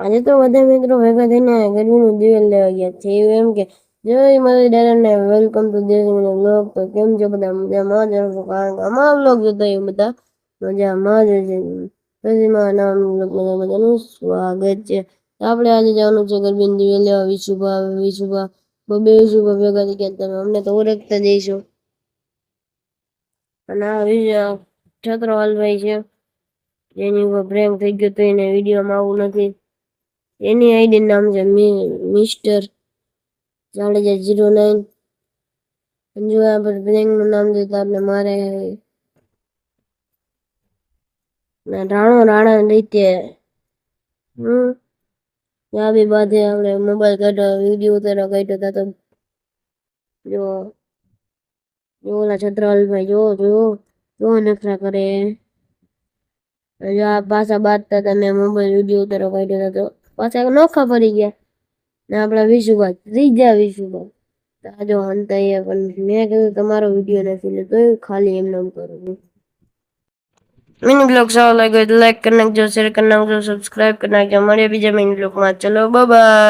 આજે તો બધા મિત્રો ભેગા થઈને ગરમીનું દિવેલ લેવા ગયા છે. એવું એમ કે જય માતા દાદાને વેલકમ ટુ દેશનો વ્લોગ. તો કેમ છો બધા? મજામાં જ હશો, કારણ કે અમારા વ્લોગ જોતા એ બધા મજામાં જ છે. પછી મારા નામ બધાનું સ્વાગત છે. આપણે આજે જવાનું છે ગરમીનું દિવેલ લેવા. વિશુભા બબે વિશુભા ભેગા થઈ ગયા. તમે અમને તો ઓળખતા જઈશો. અને આ છત્રવાલભાઈ છે, જેની ઉપર પ્રેમ થઈ ગયો તો એને વિડીયોમાં આવું નથી. એની આઈડી નામ છે મિસ્ટર જાડેજા 09. જો આ પર પ્રેમનું નામ જોતા એટલે મારે રાણા રીતે આ બી બાધે આપણે મોબાઈલ કાઢ્યો, વિડીયો ઉતારવા કાઢ્યો હતા. તો જો ઓલા છત્રવાલભાઈ જો નખરા કરે. જો આ પાછા બાંધતા હતા, મેં મોબાઈલ વિડીયો ઉતારવા કાઢ્યો હતા. તો પાછા નોખા પડી ગયા ને આપણા વિશુભા, ત્રીજા વિશુભા. જો હંતા પણ મેં કીધું તમારો વિડીયો નથી લેતો, ખાલી એમને એમ કરું. મિની બ્લોગ સારો લાગ્યો તો લાઈક કરી નાખજો, શેર કરી નાખજો, સબસ્ક્રાઇબ કરી નાખજો. મળીએ બીજા મિની બ્લોગમાં. ચલો બાય બાય.